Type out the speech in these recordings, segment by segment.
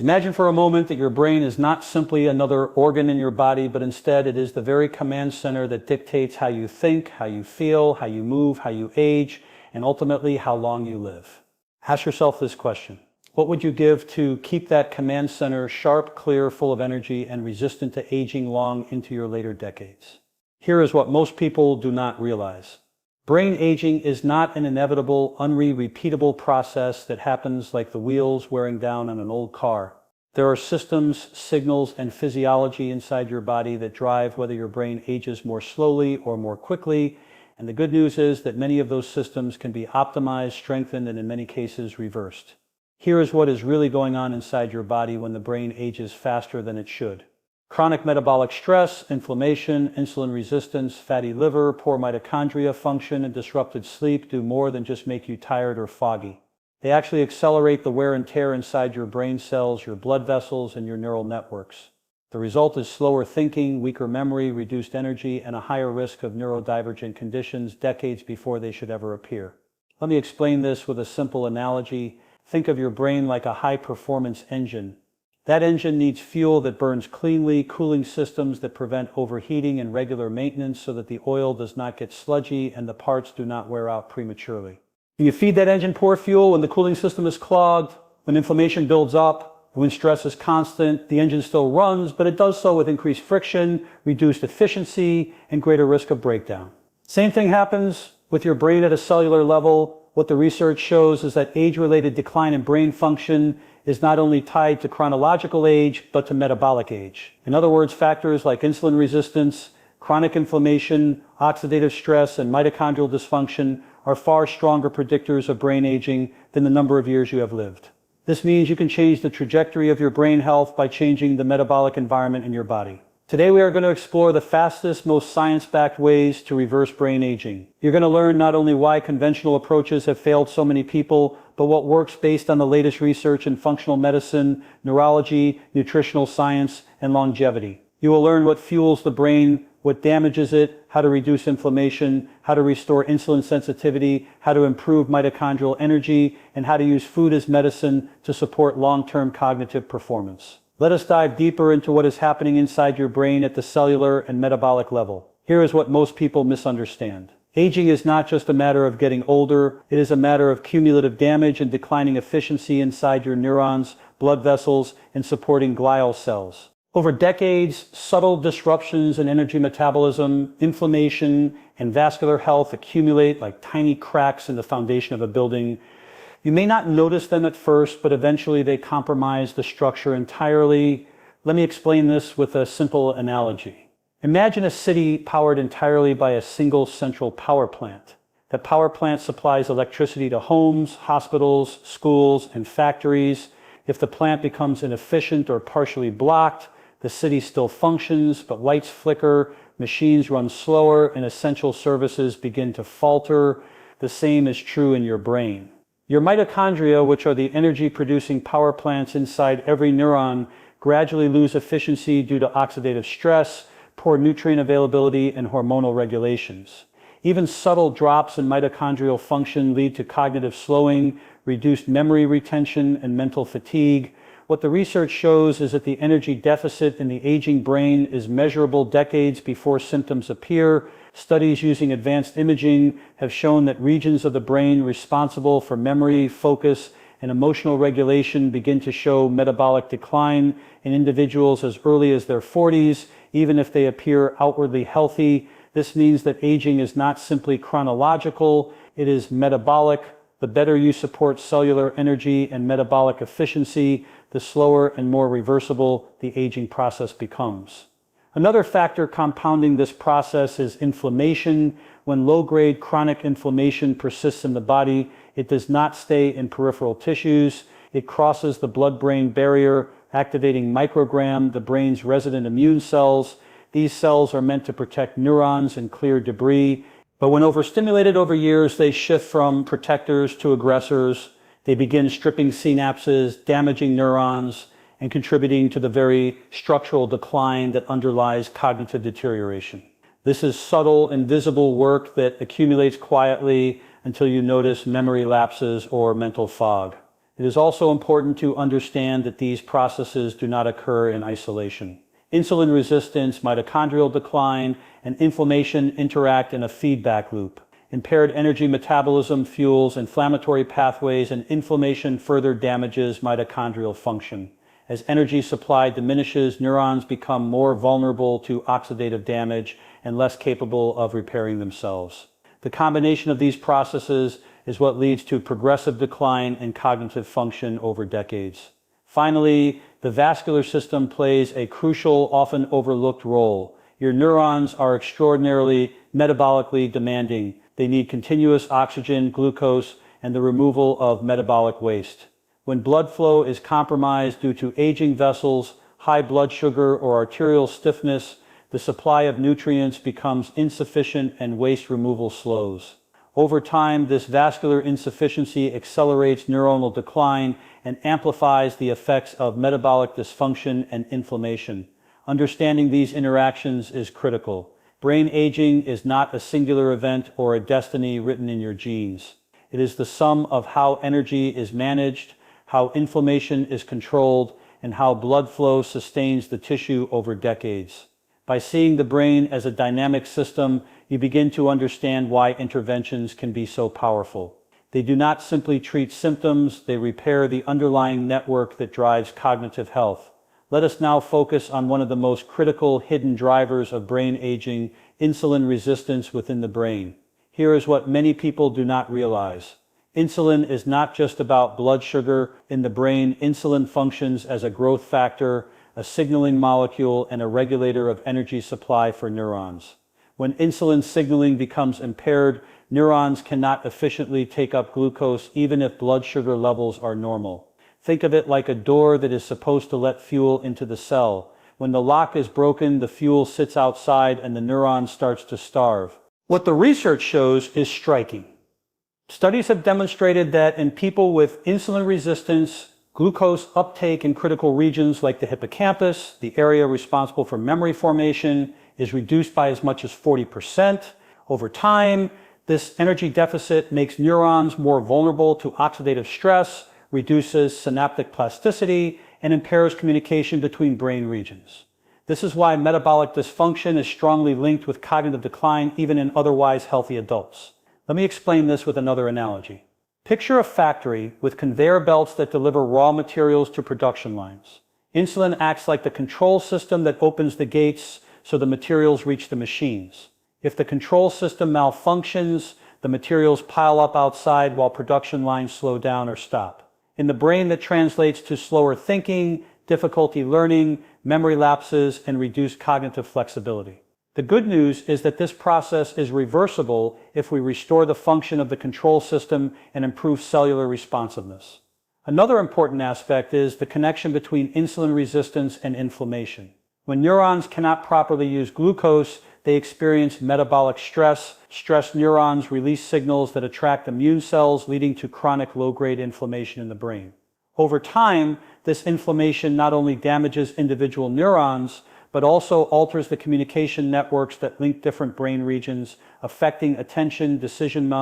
Imagine for a moment that your brain is not simply another organ in your body, but instead it is the very command center that dictates how you think, how you feel, how you move, how you age, and ultimately how long you live. Ask yourself this question. What would you give to keep that command center sharp, clear, full of energy, and resistant to aging long into your later decades? Here is what most people do not realize. Brain aging is not an inevitable, repeatable process that happens like the wheels wearing down on an old car. There are systems, signals, and physiology inside your body that drive whether your brain ages more slowly or more quickly, and the good news is that many of those systems can be optimized, strengthened, and in many cases reversed. Here is what is really going on inside your body when the brain ages faster than it should. Chronic metabolic stress, inflammation, insulin resistance, fatty liver, poor mitochondria function, and disrupted sleep do more than just make you tired or foggy. They actually accelerate the wear and tear inside your brain cells, your blood vessels, and your neural networks. The result is slower thinking, weaker memory, reduced energy, and a higher risk of neurodivergent conditions decades before they should ever appear. Let me explain this with a simple analogy. Think of your brain like a high-performance engine. That engine needs fuel that burns cleanly, cooling systems that prevent overheating, and regular maintenance so that the oil does not get sludgy and the parts do not wear out prematurely. When you feed that engine poor fuel, when the cooling system is clogged, when inflammation builds up, when stress is constant, the engine still runs, but it does so with increased friction, reduced efficiency, and greater risk of breakdown. Same thing happens with your brain at a cellular level. What the research shows is that age-related decline in brain function is not only tied to chronological age, but to metabolic age. In other words, factors like insulin resistance, chronic inflammation, oxidative stress, and mitochondrial dysfunction are far stronger predictors of brain aging than the number of years you have lived. This means you can change the trajectory of your brain health by changing the metabolic environment in your body. Today we are going to explore the fastest, most science-backed ways to reverse brain aging. You're going to learn not only why conventional approaches have failed so many people, but what works based on the latest research in functional medicine, neurology, nutritional science, and longevity. You will learn what fuels the brain, what damages it, how to reduce inflammation, how to restore insulin sensitivity, how to improve mitochondrial energy, and how to use food as medicine to support long-term cognitive performance. Let us dive deeper into what is happening inside your brain at the cellular and metabolic level. Here is what most people misunderstand. Aging is not just a matter of getting older, it is a matter of cumulative damage and declining efficiency inside your neurons, blood vessels, and supporting glial cells. Over decades, subtle disruptions in energy metabolism, inflammation, and vascular health accumulate like tiny cracks in the foundation of a building. You may not notice them at first, but eventually they compromise the structure entirely. Let me explain this with a simple analogy. Imagine a city powered entirely by a single central power plant. That power plant supplies electricity to homes, hospitals, schools, and factories. If the plant becomes inefficient or partially blocked, the city still functions, but lights flicker, machines run slower, and essential services begin to falter. The same is true in your brain. Your mitochondria, which are the energy-producing power plants inside every neuron, gradually lose efficiency due to oxidative stress, poor nutrient availability, and hormonal regulations. Even subtle drops in mitochondrial function lead to cognitive slowing, reduced memory retention, and mental fatigue. What the research shows is that the energy deficit in the aging brain is measurable decades before symptoms appear. Studies using advanced imaging have shown that regions of the brain responsible for memory, focus, and emotional regulation begin to show metabolic decline in individuals as early as their 40s, even if they appear outwardly healthy. This means that aging is not simply chronological, it is metabolic. The better you support cellular energy and metabolic efficiency, the slower and more reversible the aging process becomes. Another factor compounding this process is inflammation. When low-grade chronic inflammation persists in the body, it does not stay in peripheral tissues. It crosses the blood-brain barrier, activating microgram, the brain's resident immune cells. These cells are meant to protect neurons and clear debris. But when overstimulated over years, they shift from protectors to aggressors. They begin stripping synapses, damaging neurons, and contributing to the very structural decline that underlies cognitive deterioration. This is subtle, invisible work that accumulates quietly until you notice memory lapses or mental fog. It is also important to understand that these processes do not occur in isolation. Insulin resistance, mitochondrial decline, and inflammation interact in a feedback loop. Impaired energy metabolism fuels inflammatory pathways, and inflammation further damages mitochondrial function. As energy supply diminishes, neurons become more vulnerable to oxidative damage and less capable of repairing themselves. The combination of these processes is what leads to progressive decline in cognitive function over decades. Finally, the vascular system plays a crucial, often overlooked role. Your neurons are extraordinarily metabolically demanding. They need continuous oxygen, glucose, and the removal of metabolic waste. When blood flow is compromised due to aging vessels, high blood sugar, or arterial stiffness, the supply of nutrients becomes insufficient and waste removal slows. Over time, this vascular insufficiency accelerates neuronal decline and amplifies the effects of metabolic dysfunction and inflammation. Understanding these interactions is critical. Brain aging is not a singular event or a destiny written in your genes. It is the sum of how energy is managed, how inflammation is controlled, and how blood flow sustains the tissue over decades. By seeing the brain as a dynamic system, you begin to understand why interventions can be so powerful. They do not simply treat symptoms, they repair the underlying network that drives cognitive health. Let us now focus on one of the most critical hidden drivers of brain aging, insulin resistance within the brain. Here is what many people do not realize. Insulin is not just about blood sugar in the brain. Insulin functions as a growth factor, a signaling molecule, and a regulator of energy supply for neurons. When insulin signaling becomes impaired, neurons cannot efficiently take up glucose even if blood sugar levels are normal. Think of it like a door that is supposed to let fuel into the cell. When the lock is broken, the fuel sits outside and the neuron starts to starve. What the research shows is striking. Studies have demonstrated that in people with insulin resistance, glucose uptake in critical regions like the hippocampus, the area responsible for memory formation, is reduced by as much as 40%. Over time, this energy deficit makes neurons more vulnerable to oxidative stress, reduces synaptic plasticity, and impairs communication between brain regions. This is why metabolic dysfunction is strongly linked with cognitive decline even in otherwise healthy adults. Let me explain this with another analogy. Picture a factory with conveyor belts that deliver raw materials to production lines. Insulin acts like the control system that opens the gates so the materials reach the machines. If the control system malfunctions, the materials pile up outside while production lines slow down or stop. In the brain, that translates to slower thinking, difficulty learning, memory lapses, and reduced cognitive flexibility. The good news is that this process is reversible if we restore the function of the control system and improve cellular responsiveness. Another important aspect is the connection between insulin resistance and inflammation. When neurons cannot properly use glucose, they experience metabolic stress. Stressed neurons release signals that attract immune cells, leading to chronic low-grade inflammation in the brain. Over time, this inflammation not only damages individual neurons, but also alters the communication networks that link different brain regions, affecting attention, decision,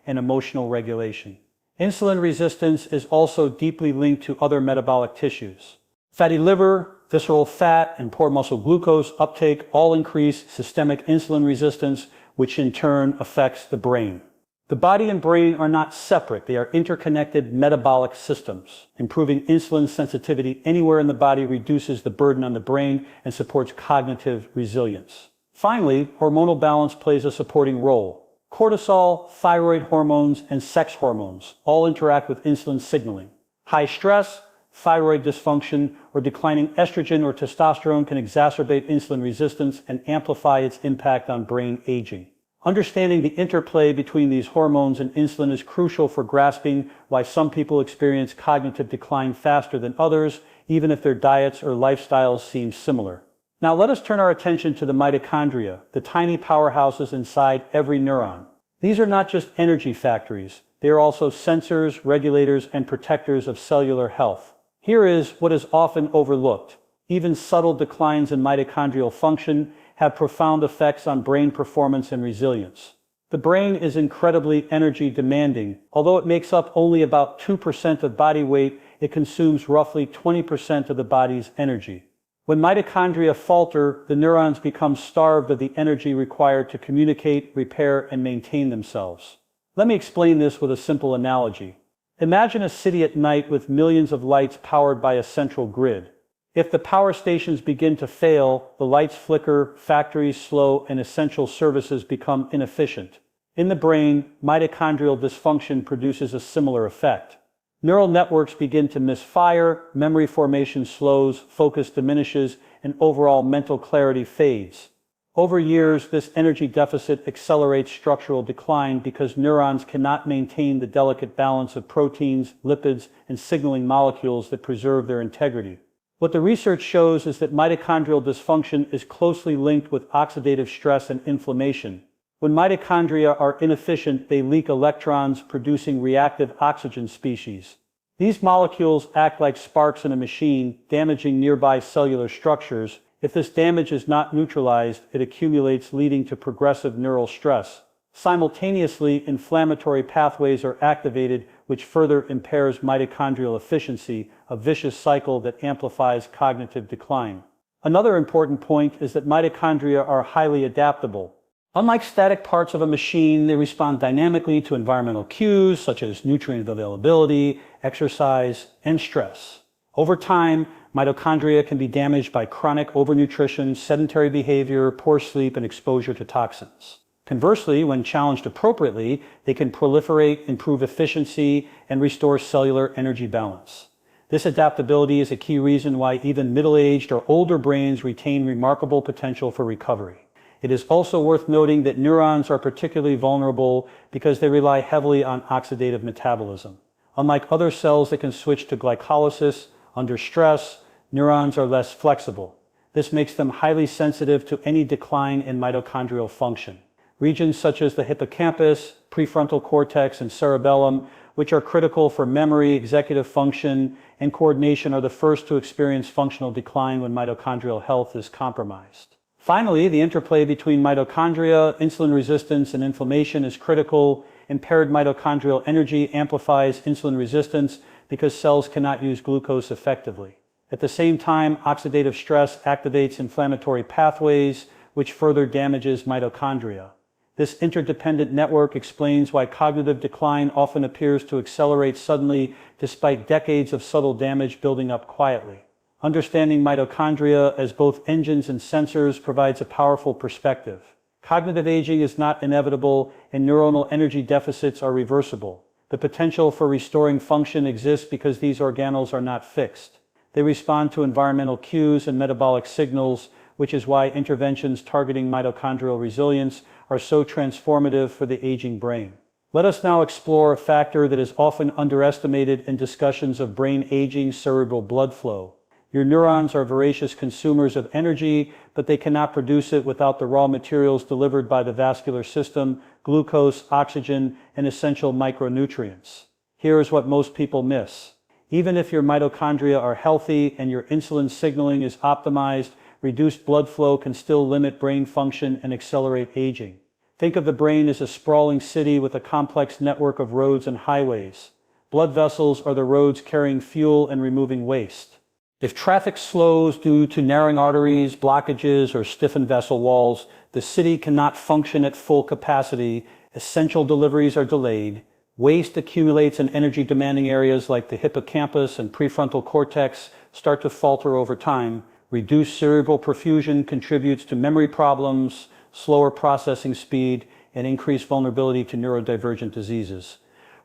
and emotional regulation. Insulin resistance is also deeply linked to other metabolic tissues. Fatty liver, visceral fat, and poor muscle glucose uptake all increase systemic insulin resistance, which in turn affects the brain. The body and brain are not separate, they are interconnected metabolic systems. Improving insulin sensitivity anywhere in the body reduces the burden on the brain and supports cognitive resilience. Finally, hormonal balance plays a supporting role. Cortisol, thyroid hormones, and sex hormones all interact with insulin signaling. High stress, thyroid dysfunction, or declining estrogen or testosterone can exacerbate insulin resistance and amplify its impact on brain aging. Understanding the interplay between these hormones and insulin is crucial for grasping why some people experience cognitive decline faster than others, even if their diets or lifestyles seem similar. Now let us turn our attention to the mitochondria, the tiny powerhouses inside every neuron. These are not just energy factories, they are also sensors, regulators, and protectors of cellular health. Here is what is often overlooked. Even subtle declines in mitochondrial function have profound effects on brain performance and resilience. The brain is incredibly energy demanding. Although it makes up only about 2% of body weight, it consumes roughly 20% of the body's energy. When mitochondria falter, the neurons become starved of the energy required to communicate, repair, and maintain themselves. Let me explain this with a simple analogy. Imagine a city at night with millions of lights powered by a central grid. If the power stations begin to fail, the lights flicker, factories slow, and essential services become inefficient. In the brain, mitochondrial dysfunction produces a similar effect. Neural networks begin to misfire, memory formation slows, focus diminishes, and overall mental clarity fades. Over years, this energy deficit accelerates structural decline because neurons cannot maintain the delicate balance of proteins, lipids, and signaling molecules that preserve their integrity. What the research shows is that mitochondrial dysfunction is closely linked with oxidative stress and inflammation. When mitochondria are inefficient, they leak electrons, producing reactive oxygen species. These molecules act like sparks in a machine, damaging nearby cellular structures. If this damage is not neutralized, it accumulates, leading to progressive neural stress. Simultaneously, inflammatory pathways are activated, which further impairs mitochondrial efficiency, a vicious cycle that amplifies cognitive decline. Another important point is that mitochondria are highly adaptable. Unlike static parts of a machine, they respond dynamically to environmental cues such as nutrient availability, exercise, and stress. Over time, mitochondria can be damaged by chronic overnutrition, sedentary behavior, poor sleep, and exposure to toxins. Conversely, when challenged appropriately, they can proliferate, improve efficiency, and restore cellular energy balance. This adaptability is a key reason why even middle-aged or older brains retain remarkable potential for recovery. It is also worth noting that neurons are particularly vulnerable because they rely heavily on oxidative metabolism. Unlike other cells that can switch to glycolysis under stress, neurons are less flexible. This makes them highly sensitive to any decline in mitochondrial function. Regions such as the hippocampus, prefrontal cortex, and cerebellum, which are critical for memory, executive function, and coordination, are the first to experience functional decline when mitochondrial health is compromised. Finally, the interplay between mitochondria, insulin resistance, and inflammation is critical. Impaired mitochondrial energy amplifies insulin resistance because cells cannot use glucose effectively. At the same time, oxidative stress activates inflammatory pathways, which further damages mitochondria. This interdependent network explains why cognitive decline often appears to accelerate suddenly despite decades of subtle damage building up quietly. Understanding mitochondria as both engines and sensors provides a powerful perspective. Cognitive aging is not inevitable, and neuronal energy deficits are reversible. The potential for restoring function exists because these organelles are not fixed. They respond to environmental cues and metabolic signals, which is why interventions targeting mitochondrial resilience are so transformative for the aging brain. Let us now explore a factor that is often underestimated in discussions of brain aging: cerebral blood flow. Your neurons are voracious consumers of energy, but they cannot produce it without the raw materials delivered by the vascular system: glucose, oxygen, and essential micronutrients. Here is what most people miss. Even if your mitochondria are healthy and your insulin signaling is optimized, reduced blood flow can still limit brain function and accelerate aging. Think of the brain as a sprawling city with a complex network of roads and highways. Blood vessels are the roads carrying fuel and removing waste. If traffic slows due to narrowing arteries, blockages, or stiffened vessel walls, the city cannot function at full capacity. Essential deliveries are delayed. Waste accumulates in energy-demanding areas like the hippocampus and prefrontal cortex start to falter over time. Reduced cerebral perfusion contributes to memory problems, slower processing speed, and increased vulnerability to neurodivergent diseases.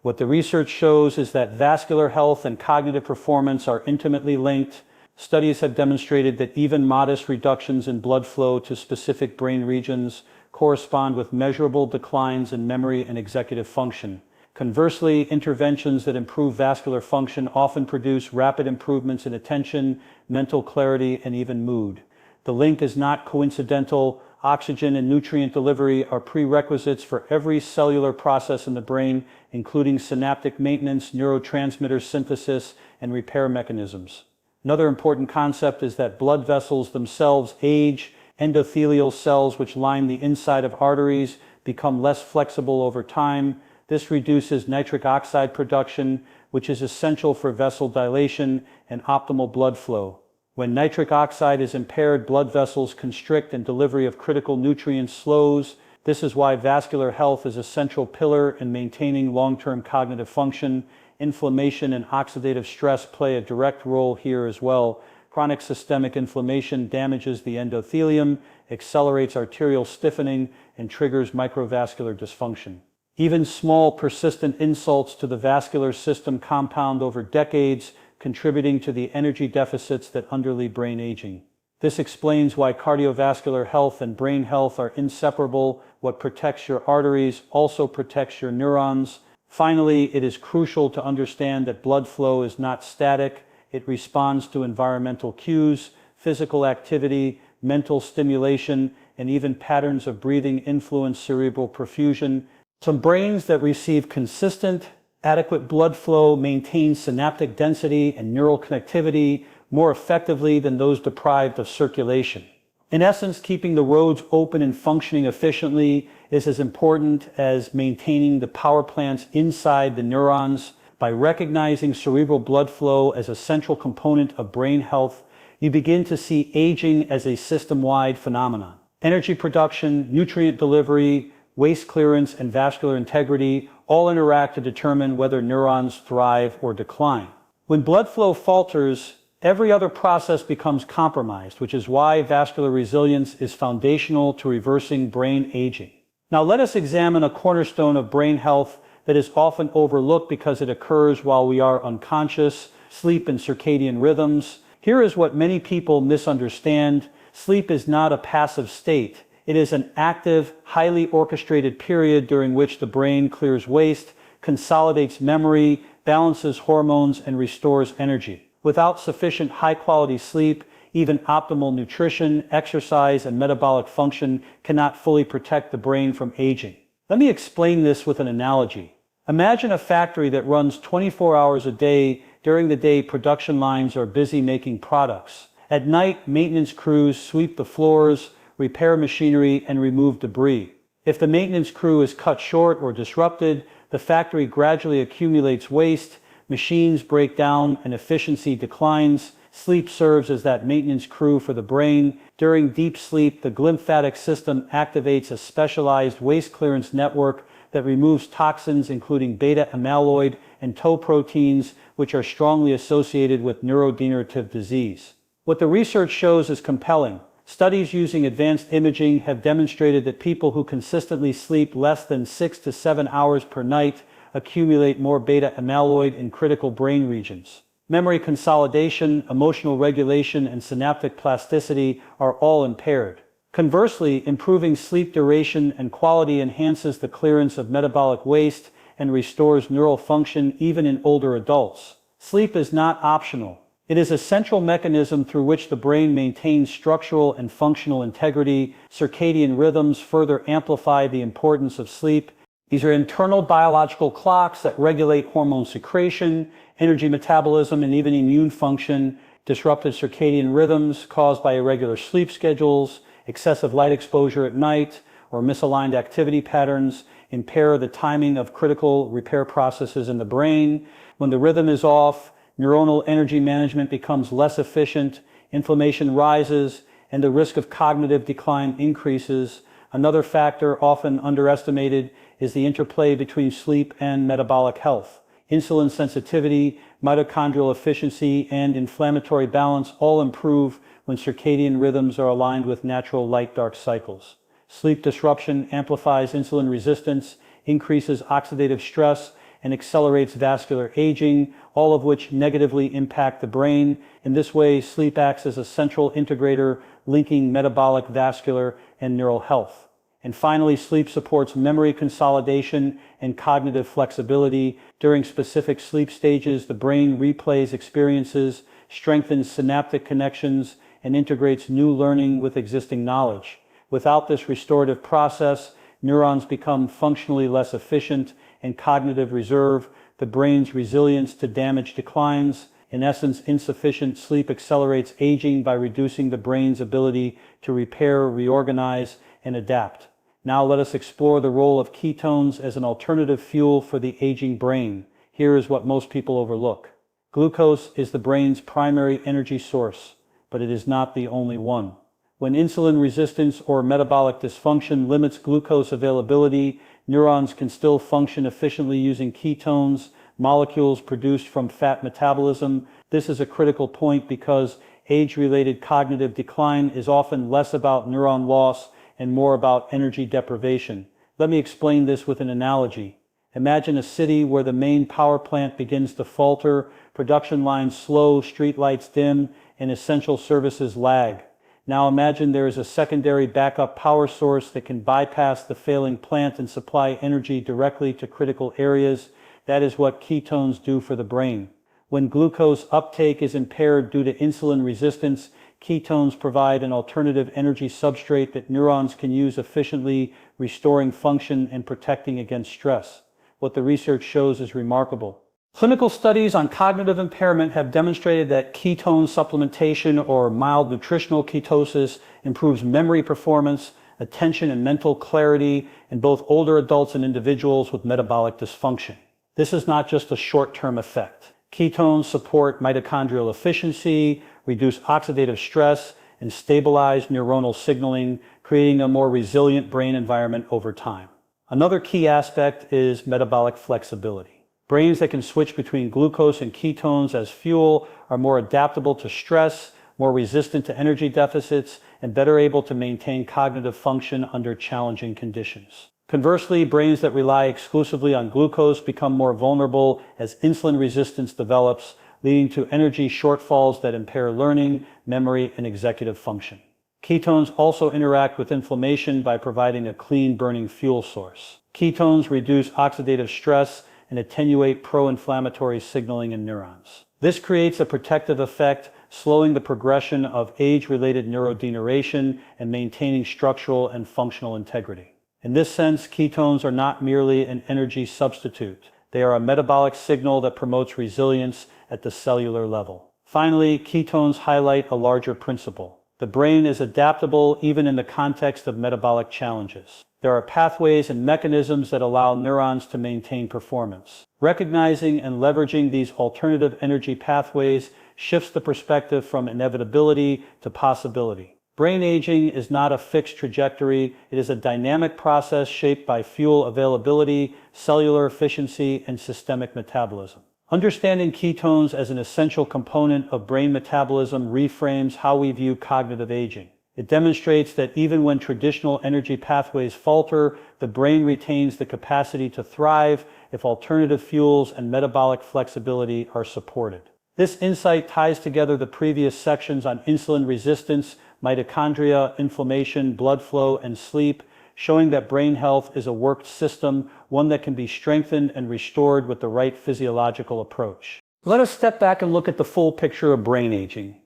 What the research shows is that vascular health and cognitive performance are intimately linked. Studies have demonstrated that even modest reductions in blood flow to specific brain regions correspond with measurable declines in memory and executive function. Conversely, interventions that improve vascular function often produce rapid improvements in attention, mental clarity, and even mood. The link is not coincidental. Oxygen and nutrient delivery are prerequisites for every cellular process in the brain, including synaptic maintenance, neurotransmitter synthesis, and repair mechanisms. Another important concept is that blood vessels themselves age. Endothelial cells, which line the inside of arteries, become less flexible over time. This reduces nitric oxide production, which is essential for vessel dilation and optimal blood flow. When nitric oxide is impaired, blood vessels constrict and delivery of critical nutrients slows. This is why vascular health is a central pillar in maintaining long-term cognitive function. Inflammation and oxidative stress play a direct role here as well. Chronic systemic inflammation damages the endothelium, accelerates arterial stiffening, and triggers microvascular dysfunction. Even small, persistent insults to the vascular system compound over decades, contributing to the energy deficits that underlie brain aging. This explains why cardiovascular health and brain health are inseparable. What protects your arteries also protects your neurons. Finally, it is crucial to understand that blood flow is not static. It responds to environmental cues, physical activity, mental stimulation, and even patterns of breathing influence cerebral perfusion. Some brains that receive consistent, adequate blood flow maintain synaptic density and neural connectivity more effectively than those deprived of circulation. In essence, keeping the roads open and functioning efficiently is as important as maintaining the power plants inside the neurons. By recognizing cerebral blood flow as a central component of brain health, you begin to see aging as a system-wide phenomenon. Energy production, nutrient delivery, waste clearance, and vascular integrity all interact to determine whether neurons thrive or decline. When blood flow falters, every other process becomes compromised, which is why vascular resilience is foundational to reversing brain aging. Now let us examine a cornerstone of brain health that is often overlooked because it occurs while we are unconscious: sleep and circadian rhythms. Here is what many people misunderstand. Sleep is not a passive state. It is an active, highly orchestrated period during which the brain clears waste, consolidates memory, balances hormones, and restores energy. Without sufficient high-quality sleep, even optimal nutrition, exercise, and metabolic function cannot fully protect the brain from aging. Let me explain this with an analogy. Imagine a factory that runs 24 hours a day. During the day, production lines are busy making products. At night, maintenance crews sweep the floors, repair machinery, and remove debris. If the maintenance crew is cut short or disrupted, the factory gradually accumulates waste, machines break down, and efficiency declines. Sleep serves as that maintenance crew for the brain. During deep sleep, the glymphatic system activates a specialized waste clearance network that removes toxins including beta amyloid and tau proteins, which are strongly associated with neurodegenerative disease. What the research shows is compelling. Studies using advanced imaging have demonstrated that people who consistently sleep less than 6 to 7 hours per night accumulate more beta amyloid in critical brain regions. Memory consolidation, emotional regulation, and synaptic plasticity are all impaired. Conversely, improving sleep duration and quality enhances the clearance of metabolic waste and restores neural function even in older adults. Sleep is not optional. It is a central mechanism through which the brain maintains structural and functional integrity. Circadian rhythms further amplify the importance of sleep. These are internal biological clocks that regulate hormone secretion, energy metabolism, and even immune function. Disrupted circadian rhythms caused by irregular sleep schedules, excessive light exposure at night, or misaligned activity patterns impair the timing of critical repair processes in the brain. When the rhythm is off, neuronal energy management becomes less efficient, inflammation rises, and the risk of cognitive decline increases. Another factor often underestimated is the interplay between sleep and metabolic health. Insulin sensitivity, mitochondrial efficiency, and inflammatory balance all improve when circadian rhythms are aligned with natural light-dark cycles. Sleep disruption amplifies insulin resistance, increases oxidative stress, and accelerates vascular aging, all of which negatively impact the brain. In this way, sleep acts as a central integrator linking metabolic, vascular, and neural health. And finally, sleep supports memory consolidation and cognitive flexibility. During specific sleep stages, the brain replays experiences, strengthens synaptic connections, and integrates new learning with existing knowledge. Without this restorative process, neurons become functionally less efficient and cognitive reserve. The brain's resilience to damage declines. In essence, insufficient sleep accelerates aging by reducing the brain's ability to repair, reorganize, and adapt. Now let us explore the role of ketones as an alternative fuel for the aging brain. Here is what most people overlook. Glucose is the brain's primary energy source, but it is not the only one. When insulin resistance or metabolic dysfunction limits glucose availability, neurons can still function efficiently using ketones, molecules produced from fat metabolism. This is a critical point because age-related cognitive decline is often less about neuron loss and more about energy deprivation. Let me explain this with an analogy. Imagine a city where the main power plant begins to falter, production lines slow, streetlights dim, and essential services lag. Now imagine there is a secondary backup power source that can bypass the failing plant and supply energy directly to critical areas. That is what ketones do for the brain. When glucose uptake is impaired due to insulin resistance, ketones provide an alternative energy substrate that neurons can use efficiently, restoring function and protecting against stress. What the research shows is remarkable. Clinical studies on cognitive impairment have demonstrated that ketone supplementation or mild nutritional ketosis improves memory performance, attention, and mental clarity in both older adults and individuals with metabolic dysfunction. This is not just a short-term effect. Ketones support mitochondrial efficiency, reduce oxidative stress, and stabilize neuronal signaling, creating a more resilient brain environment over time. Another key aspect is metabolic flexibility. Brains that can switch between glucose and ketones as fuel are more adaptable to stress, more resistant to energy deficits, and better able to maintain cognitive function under challenging conditions. Conversely, brains that rely exclusively on glucose become more vulnerable as insulin resistance develops, leading to energy shortfalls that impair learning, memory, and executive function. Ketones also interact with inflammation by providing a clean burning fuel source. Ketones reduce oxidative stress and attenuate pro-inflammatory signaling in neurons. This creates a protective effect, slowing the progression of age-related neurodegeneration and maintaining structural and functional integrity. In this sense, ketones are not merely an energy substitute. They are a metabolic signal that promotes resilience at the cellular level. Finally, ketones highlight a larger principle. The brain is adaptable even in the context of metabolic challenges. There are pathways and mechanisms that allow neurons to maintain performance. Recognizing and leveraging these alternative energy pathways shifts the perspective from inevitability to possibility. Brain aging is not a fixed trajectory. It is a dynamic process shaped by fuel availability, cellular efficiency, and systemic metabolism. Understanding ketones as an essential component of brain metabolism reframes how we view cognitive aging. It demonstrates that even when traditional energy pathways falter, the brain retains the capacity to thrive if alternative fuels and metabolic flexibility are supported. This insight ties together the previous sections on insulin resistance, mitochondria, inflammation, blood flow, and sleep, showing that brain health is a worked system, one that can be strengthened and restored with the right physiological approach. Let us step back and look at the full picture of brain aging.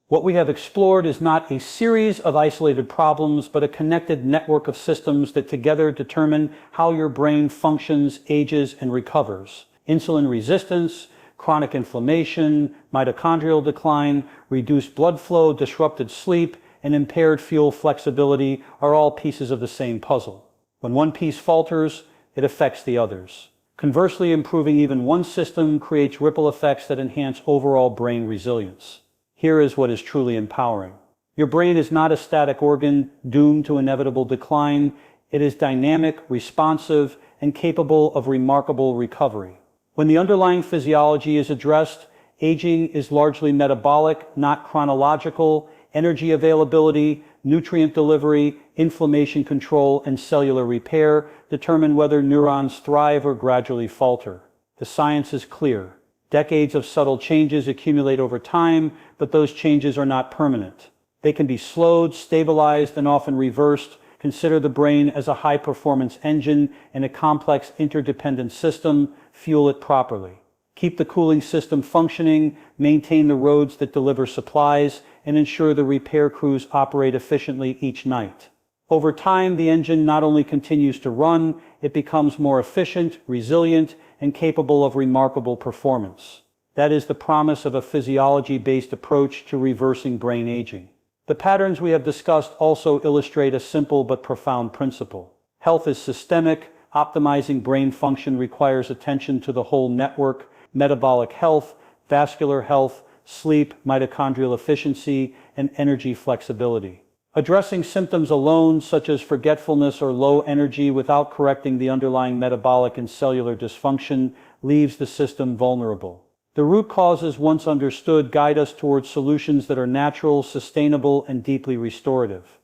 What we have explored is not a series of isolated problems, but a connected network of systems that together determine how your brain functions, ages, and recovers. Insulin resistance, chronic inflammation, mitochondrial decline, reduced blood flow, disrupted sleep, and impaired fuel flexibility are all pieces of the same puzzle. When one piece falters, it affects the others. Conversely, improving even one system creates ripple effects that enhance overall brain resilience. Here is what is truly empowering. Your brain is not a static organ doomed to inevitable decline. It is dynamic, responsive, and capable of remarkable recovery. When the underlying physiology is addressed, aging is largely metabolic, not chronological. Energy availability, nutrient delivery, inflammation control, and cellular repair determine whether neurons thrive or gradually falter. The science is clear. Decades of subtle changes accumulate over time, but those changes are not permanent. They can be slowed, stabilized, and often reversed. Consider the brain as a high-performance engine and a complex interdependent system. Fuel it properly. Keep the cooling system functioning, maintain the roads that deliver supplies, and ensure the repair crews operate efficiently each night. Over time, the engine not only continues to run, it becomes more efficient, resilient, and capable of remarkable performance. That is the promise of a physiology-based approach to reversing brain aging. The patterns we have discussed also illustrate a simple but profound principle. Health is systemic. Optimizing brain function requires attention to the whole network: metabolic health, vascular health, sleep, mitochondrial efficiency, and energy flexibility. Addressing symptoms alone, such as forgetfulness or low energy, without correcting the underlying metabolic and cellular dysfunction, leaves the system vulnerable. The root causes, once understood, guide us towards solutions that are natural, sustainable, and deeply restorative.